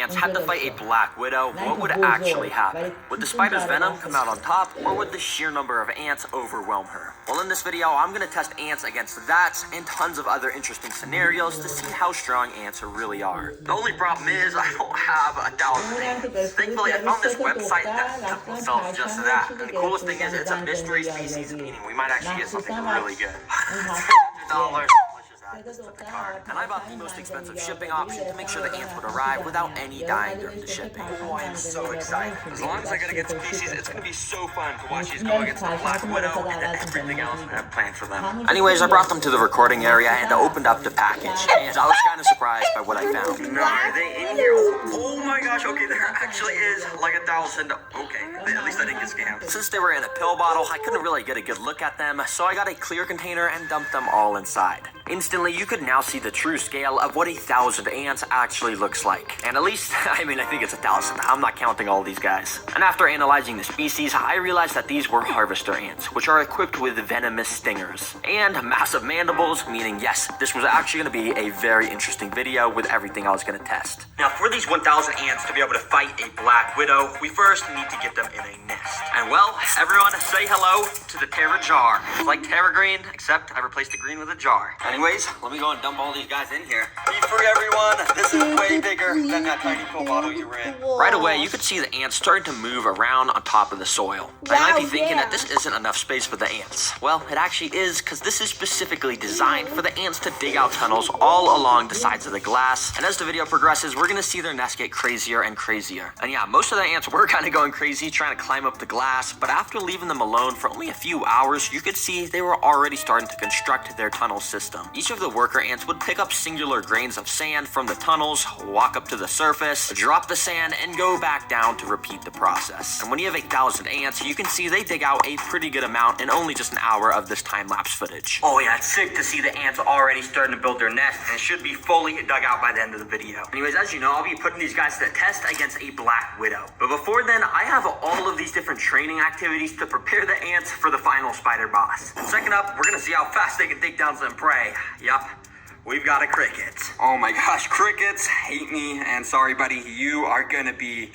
ants had to fight a black widow, what would actually happen? Would the spider's venom come out on top, or would the sheer number of ants overwhelm her? Well, in this video, I'm going to test ants against that and tons of other interesting scenarios to see how strong ants really are. The only problem is I don't have 1,000 ants. Thankfully, I found this website that sells just that. And the coolest thing is it's a mystery species, meaning we might actually get something really good. $200. And I bought the most expensive shipping option to make sure the ants would arrive without any dying during the shipping. Oh, I am so excited. As long as I get a good species, it's going to be so fun to watch these go against the Black Widow and everything else I have planned for them. Anyways, I brought them to the recording area and opened up the package. And I was kind of surprised by what I found. No, are they in here? Oh my gosh, okay, there actually is like 1,000. Okay, at least I didn't get scammed. Since they were in a pill bottle, I couldn't really get a good look at them, so I got a clear container and dumped them all inside. Instantly, you could now see the true scale of what 1,000 ants actually looks like. And at least, I think it's 1,000. I'm not counting all these guys. And after analyzing the species, I realized that these were harvester ants, which are equipped with venomous stingers. And massive mandibles, meaning yes, this was actually going to be a very interesting video with everything I was going to test. Now, for these 1,000 ants to be able to fight a black widow, we first need to get them in a nest. And well, everyone say hello to the Terra jar. It's like Terra Green, except I replaced the green with a jar. Anyways, let me go and dump all these guys in here. Be free, everyone. This is way bigger than that tiny pill bottle you were in. Right away, you could see the ants starting to move around on top of the soil. Wow, I might be thinking that this isn't enough space for the ants. Well, it actually is, because this is specifically designed for the ants to dig out tunnels all along the sides of the glass. And as the video progresses, we're going to see their nest get crazier and crazier. And yeah, most of the ants were kind of going crazy trying to climb up the glass, but after leaving them alone for only a few hours, you could see they were already starting to construct their tunnel system. Each of the worker ants would pick up singular grains of sand from the tunnels, walk up to the surface, drop the sand, and go back down to repeat the process. And when you have 1,000 ants, you can see they dig out a pretty good amount in only just an hour of this time-lapse footage. Oh yeah, it's sick to see the ants already starting to build their nest, and it should be fully dug out by the end of the video. Anyways, as you know, I'll be putting these guys to the test against a black widow. But before then, I have all of these different training activities to prepare the ants for the final spider boss. Second up, we're gonna see how fast they can take down some prey. Yup. We've got a cricket. Oh my gosh, crickets hate me, and sorry buddy, you are gonna be,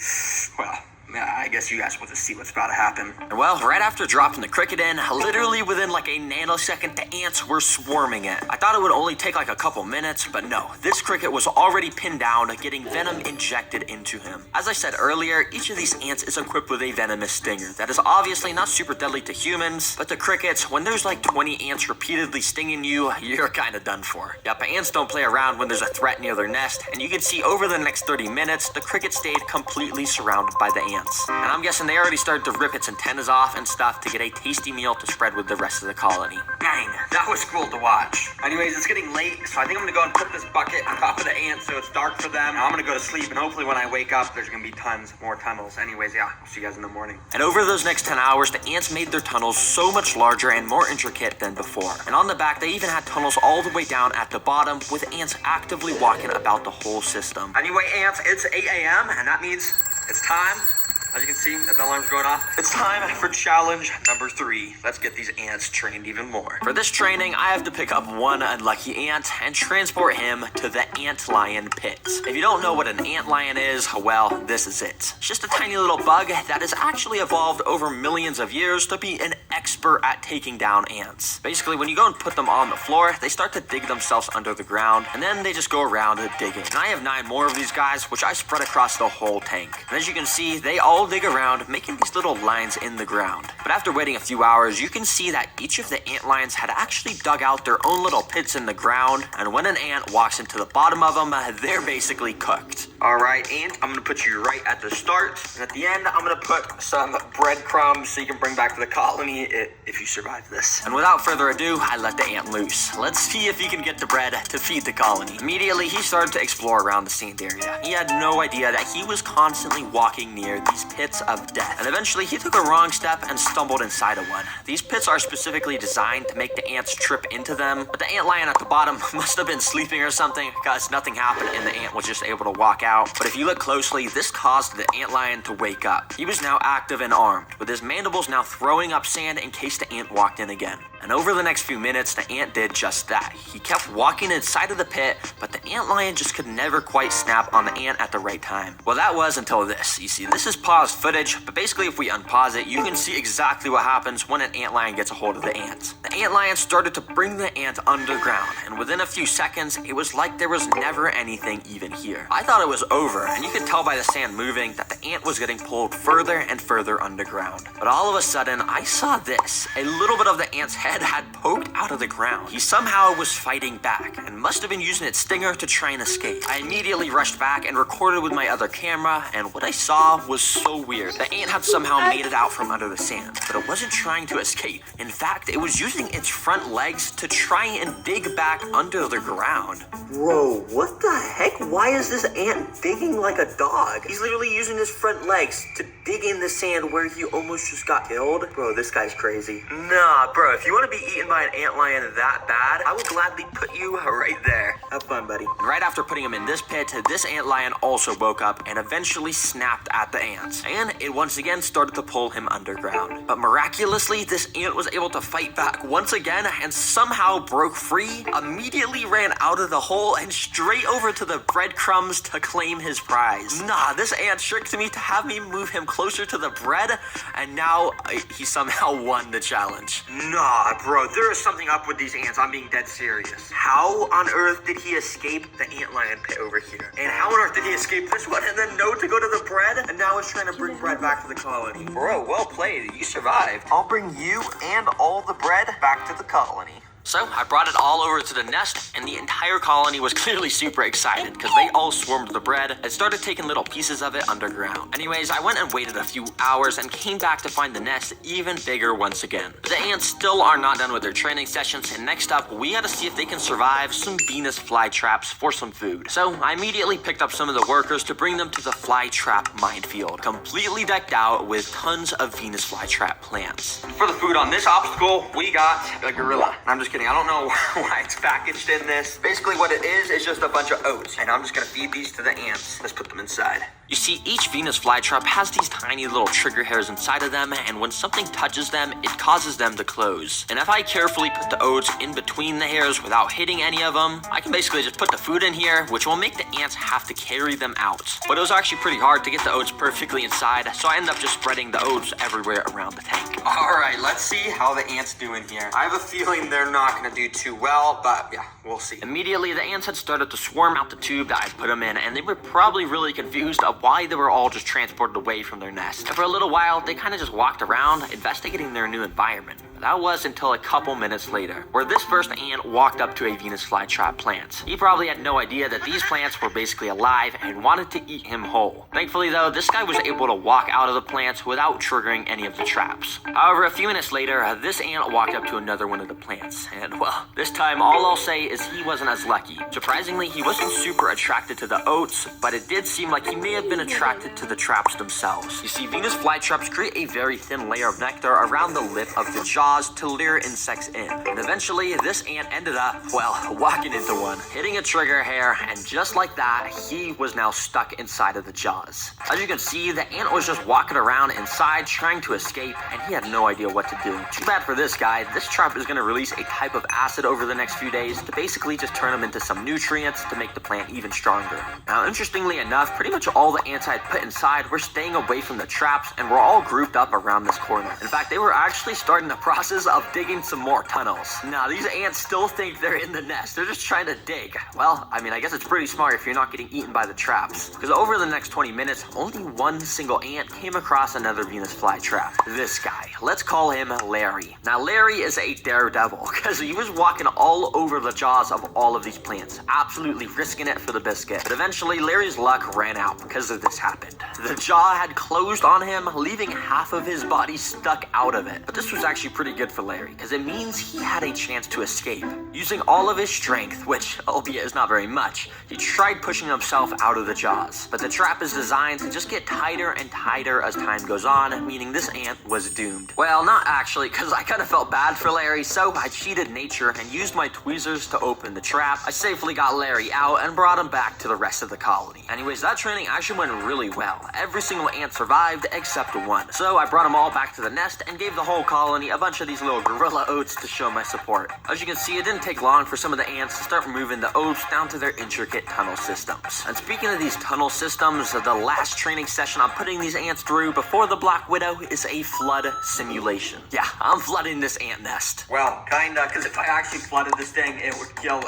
well, I guess you guys want to see what's about to happen. Well, right after dropping the cricket in, literally within like a nanosecond, the ants were swarming it. I thought it would only take like a couple minutes, but no. This cricket was already pinned down, getting venom injected into him. As I said earlier, each of these ants is equipped with a venomous stinger that is obviously not super deadly to humans, but to crickets, when there's like 20 ants repeatedly stinging you, you're kind of done for. Yep, ants don't play around when there's a threat near their nest, and you can see over the next 30 minutes, the cricket stayed completely surrounded by the ants. And I'm guessing they already started to rip its antennas off and stuff to get a tasty meal to spread with the rest of the colony. Dang, that was cool to watch. Anyways, it's getting late, so I think I'm gonna go and put this bucket on top of the ants so it's dark for them. I'm gonna go to sleep, and hopefully when I wake up, there's gonna be tons more tunnels. Anyways, yeah, I'll see you guys in the morning. And over those next 10 hours, the ants made their tunnels so much larger and more intricate than before. And on the back, they even had tunnels all the way down at the bottom, with ants actively walking about the whole system. Anyway, ants, it's 8 a.m., and that means it's time. As you can see, the alarm's going off. It's time for challenge number 3. Let's get these ants trained even more. For this training, I have to pick up one unlucky ant and transport him to the antlion pit. If you don't know what an antlion is, well, this is it. It's just a tiny little bug that has actually evolved over millions of years to be an expert at taking down ants. Basically, when you go and put them on the floor, they start to dig themselves under the ground, and then they just go around digging. And I have 9 more of these guys, which I spread across the whole tank. And as you can see, they all dig around, making these little lines in the ground. But after waiting a few hours, you can see that each of the ant lions had actually dug out their own little pits in the ground, and when an ant walks into the bottom of them, they're basically cooked. Alright, ant, I'm gonna put you right at the start, and at the end, I'm gonna put some breadcrumbs so you can bring back to the colony if you survive this. And without further ado, I let the ant loose. Let's see if he can get the bread to feed the colony. Immediately, he started to explore around the sand area. He had no idea that he was constantly walking near these pits of death, and eventually he took a wrong step and stumbled inside of one. These pits are specifically designed to make the ants trip into them, but the antlion at the bottom must have been sleeping or something, because nothing happened and the ant was just able to walk out. But if you look closely, this caused the antlion to wake up. He was now active and armed, with his mandibles now throwing up sand in case the ant walked in again. And over the next few minutes, the ant did just that. He kept walking inside of the pit, but the antlion just could never quite snap on the ant at the right time. Well, that was until this. You see, this is paused footage, but basically if we unpause it, you can see exactly what happens when an antlion gets a hold of the ant. The antlion started to bring the ant underground, and within a few seconds, it was like there was never anything even here. I thought it was over, and you could tell by the sand moving that the ant was getting pulled further and further underground. But all of a sudden, I saw this. A little bit of the ant's head had poked out of the ground. He somehow was fighting back, and must have been using its stinger to try and escape. I immediately rushed back and recorded with my other camera, and what I saw was so weird. The ant had somehow made it out from under the sand, but it wasn't trying to escape. In fact, it was using its front legs to try and dig back under the ground. Bro, what the heck? Why is this ant digging like a dog? He's literally using his front legs to dig in the sand where he almost just got killed. Bro, this guy's crazy. Nah, bro, if you want to be eaten by an antlion that bad, I will gladly put you right there. Have fun, buddy. And right after putting him in this pit, this antlion also woke up and eventually snapped at the ants. And it once again started to pull him underground. But miraculously, this ant was able to fight back once again and somehow broke free, immediately ran out of the hole and straight over to the breadcrumbs to claim his prize. Nah, this ant tricked me to have me move him closer to the bread, and now he somehow won the challenge. Nah, bro, there is something up with these ants. I'm being dead serious. How on earth did he escape the antlion pit over here? And how on earth did he escape this one and then know to go to the bread? And now he's trying to bring bread back to the colony. Bro, well played. You survived. I'll bring you and all the bread back to the colony. So I brought it all over to the nest, and the entire colony was clearly super excited because they all swarmed the bread and started taking little pieces of it underground. Anyways, I went and waited a few hours and came back to find the nest even bigger once again. But the ants still are not done with their training sessions, and next up, we gotta see if they can survive some Venus flytraps for some food. So I immediately picked up some of the workers to bring them to the flytrap minefield, completely decked out with tons of Venus flytrap plants. For the food on this obstacle, we got a gorilla. I'm just kidding. I don't know why it's packaged in this. Basically what it is just a bunch of oats, and I'm just gonna feed these to the ants. Let's put them inside. You see, each Venus flytrap has these tiny little trigger hairs inside of them, and when something touches them, it causes them to close. And if I carefully put the oats in between the hairs without hitting any of them, I can basically just put the food in here, which will make the ants have to carry them out. But it was actually pretty hard to get the oats perfectly inside, so I ended up just spreading the oats everywhere around the tank. Alright, let's see how the ants do in here. I have a feeling they're not gonna do too well, but yeah, we'll see. Immediately, the ants had started to swarm out the tube that I put them in, and they were probably really confused of why they were all just transported away from their nest. And for a little while, they kind of just walked around, investigating their new environment. That was until a couple minutes later, where this first ant walked up to a Venus flytrap plant. He probably had no idea that these plants were basically alive and wanted to eat him whole. Thankfully though, this guy was able to walk out of the plants without triggering any of the traps. However, a few minutes later, this ant walked up to another one of the plants, and well, this time all I'll say is he wasn't as lucky. Surprisingly, he wasn't super attracted to the oats, but it did seem like he may have been attracted to the traps themselves. You see, Venus flytraps create a very thin layer of nectar around the lip of the jaw to lure insects in. And eventually, this ant ended up, well, walking into one, hitting a trigger hair, and just like that, he was now stuck inside of the jaws. As you can see, the ant was just walking around inside trying to escape, and he had no idea what to do. Too bad for this guy. This trap is going to release a type of acid over the next few days to basically just turn him into some nutrients to make the plant even stronger. Now, interestingly enough, pretty much all the ants I had put inside were staying away from the traps and were all grouped up around this corner. In fact, they were actually starting the process of digging some more tunnels. Now, these ants still think they're in the nest. They're just trying to dig. Well, I mean, I guess it's pretty smart if you're not getting eaten by the traps. Because over the next 20 minutes, only one single ant came across another Venus flytrap. This guy. Let's call him Larry. Now, Larry is a daredevil because he was walking all over the jaws of all of these plants, absolutely risking it for the biscuit. But eventually, Larry's luck ran out because of this happened. The jaw had closed on him, leaving half of his body stuck out of it. But this was actually pretty good for Larry, because it means he had a chance to escape. Using all of his strength, which, albeit is not very much, he tried pushing himself out of the jaws. But the trap is designed to just get tighter and tighter as time goes on, meaning this ant was doomed. Well, not actually, because I kind of felt bad for Larry, so I cheated nature and used my tweezers to to open the trap, I safely got Larry out and brought him back to the rest of the colony. Anyways, that training actually went really well. Every single ant survived except one. So I brought them all back to the nest and gave the whole colony a bunch of these little gorilla oats to show my support. As you can see, it didn't take long for some of the ants to start moving the oats down to their intricate tunnel systems. And speaking of these tunnel systems, the last training session I'm putting these ants through before the Black Widow is a flood simulation. Yeah, I'm flooding this ant nest. Well, kinda, because if I actually flooded this thing, it would kill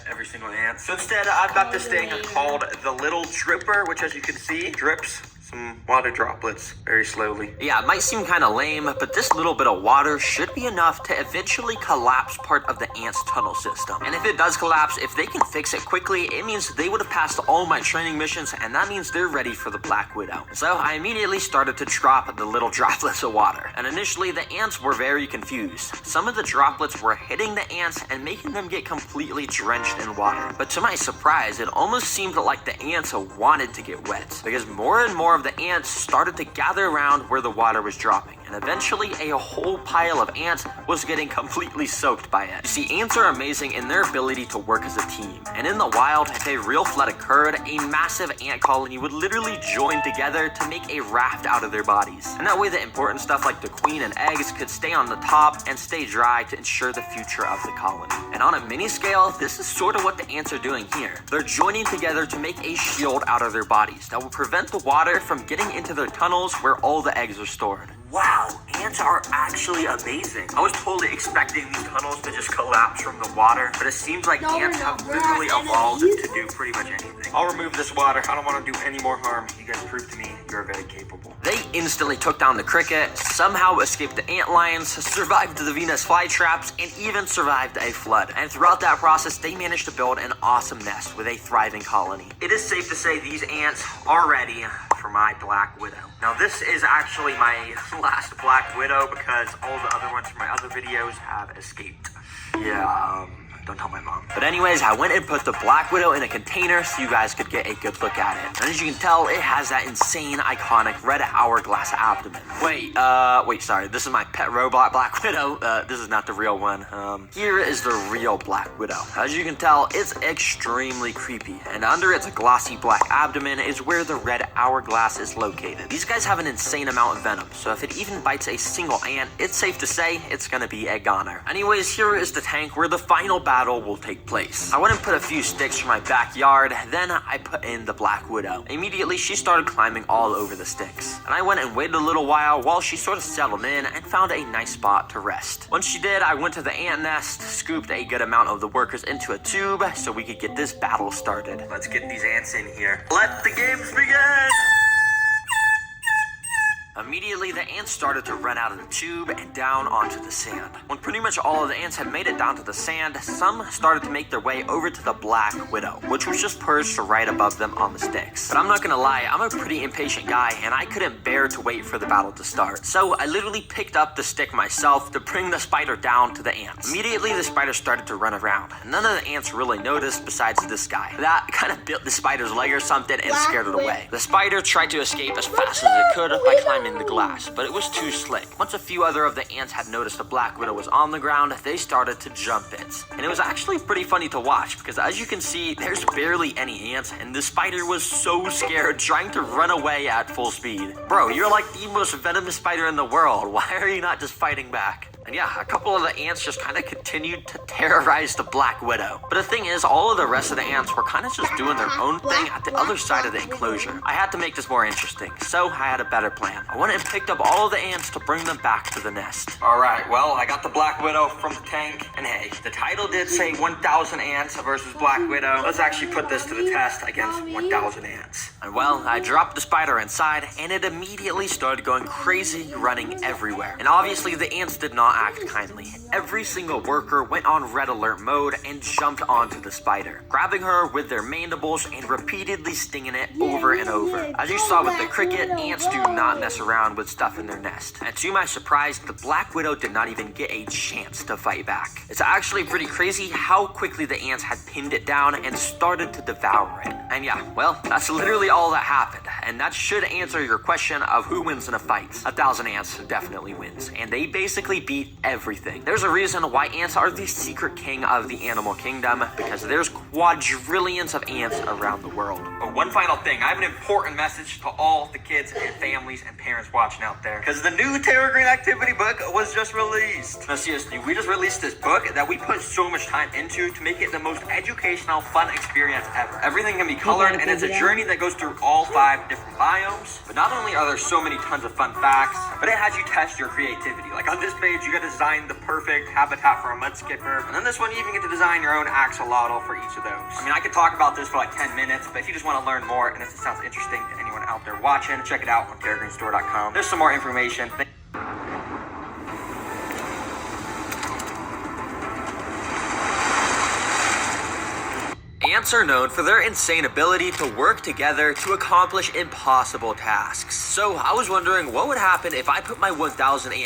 every single ant. So instead, I've got this thing called the Little Dripper, which as you can see, drips some water droplets very slowly. Yeah, it might seem kind of lame, but this little bit of water should be enough to eventually collapse part of the ants' tunnel system. And if it does collapse, if they can fix it quickly, it means they would have passed all my training missions, and that means they're ready for the Black Widow. So I immediately started to drop the little droplets of water. And initially, the ants were very confused. Some of the droplets were hitting the ants and making them get completely drenched in water. But to my surprise, it almost seemed like the ants wanted to get wet, because more and more of the ants started to gather around where the water was dropping, and eventually a whole pile of ants was getting completely soaked by it. You see, ants are amazing in their ability to work as a team, and in the wild, if a real flood occurred, a massive ant colony would literally join together to make a raft out of their bodies. And that way the important stuff like the queen and eggs could stay on the top and stay dry to ensure the future of the colony. And on a mini scale, this is sort of what the ants are doing here. They're joining together to make a shield out of their bodies that will prevent the water from getting into their tunnels where all the eggs are stored. Wow, ants are actually amazing. I was totally expecting these tunnels to just collapse from the water, but it seems like ants have literally evolved to do pretty much anything. I'll remove this water. I don't want to do any more harm. You guys proved to me you're very capable. They instantly took down the cricket, somehow escaped the ant lions, survived the Venus flytraps, and even survived a flood. And throughout that process, they managed to build an awesome nest with a thriving colony. It is safe to say these ants are ready for my Black Widow. Now this is actually my last Black Widow because all the other ones from my other videos have escaped. Yeah, don't tell my mom. But anyways, I went and put the Black Widow in a container so you guys could get a good look at it. And as you can tell, it has that insane, iconic red hourglass abdomen. Wait, sorry. This is my pet robot Black Widow. This is not the real one. Here is the real Black Widow. As you can tell, it's extremely creepy. And under its glossy black abdomen is where the red hourglass is located. These guys have an insane amount of venom, so if it even bites a single ant, it's safe to say it's gonna be a goner. Anyways, here is the tank where the final battle will take place. I went and put a few sticks from my backyard, then I put in the Black Widow. Immediately, she started climbing all over the sticks. And I went and waited a little while she sort of settled in and found a nice spot to rest. Once she did, I went to the ant nest, scooped a good amount of the workers into a tube so we could get this battle started. Let's get these ants in here. Let the games begin! Immediately, the ants started to run out of the tube and down onto the sand. When pretty much all of the ants had made it down to the sand, some started to make their way over to the Black Widow, which was just perched right above them on the sticks. But I'm not gonna lie, I'm a pretty impatient guy, and I couldn't bear to wait for the battle to start. So I literally picked up the stick myself to bring the spider down to the ants. Immediately, the spider started to run around. None of the ants really noticed besides this guy. That kind of bit the spider's leg or something and scared it away. The spider tried to escape as fast as it could by climbing the glass, but it was too slick. Once a few other of the ants had noticed the Black Widow was on the ground, they started to jump it. And it was actually pretty funny to watch because as you can see, there's barely any ants and the spider was so scared trying to run away at full speed. Bro, you're like the most venomous spider in the world. Why are you not just fighting back? And yeah, a couple of the ants just kind of continued to terrorize the Black Widow. But the thing is, all of the rest of the ants were kind of just doing their own thing at the other side of the enclosure. I had to make this more interesting, so I had a better plan. I went and picked up all of the ants to bring them back to the nest. Alright, well, I got the Black Widow from the tank, and hey, the title did say 1,000 ants versus Black Widow. Let's actually put this to the test against 1,000 ants. And well, I dropped the spider inside, and it immediately started going crazy, running everywhere. And obviously, the ants did not act kindly. Every single worker went on red alert mode and jumped onto the spider, grabbing her with their mandibles and repeatedly stinging it over and over. As you saw with the cricket, ants do not mess around with stuff in their nest. And to my surprise, the Black Widow did not even get a chance to fight back. It's actually pretty crazy how quickly the ants had pinned it down and started to devour it. And yeah, well, that's literally all that happened. and that should answer your question of who wins in a fight. 1,000 ants definitely wins, and they basically beat everything. There's a reason why ants are the secret king of the animal kingdom, because there's quadrillions of ants around the world. But one final thing, I have an important message to all the kids and families and parents watching out there, because the new Tara Green activity book was just released. Now seriously, we just released this book that we put so much time into to make it the most educational, fun experience ever. Everything can be colored, and it's a journey that goes through all 5 different biomes. But not only are there so many tons of fun facts, but it has you test your creativity. Like on this page, you got to design the perfect habitat for a mud skipper, and then this one you even get to design your own axolotl for each of those. I mean, I could talk about this for like 10 minutes, but if you just want to learn more and if it sounds interesting to anyone out there watching, check it out on TaraGreenStore.com. There's some more information. Ants are known for their insane ability to work together to accomplish impossible tasks. So I was wondering what would happen if I put my 1,000 ant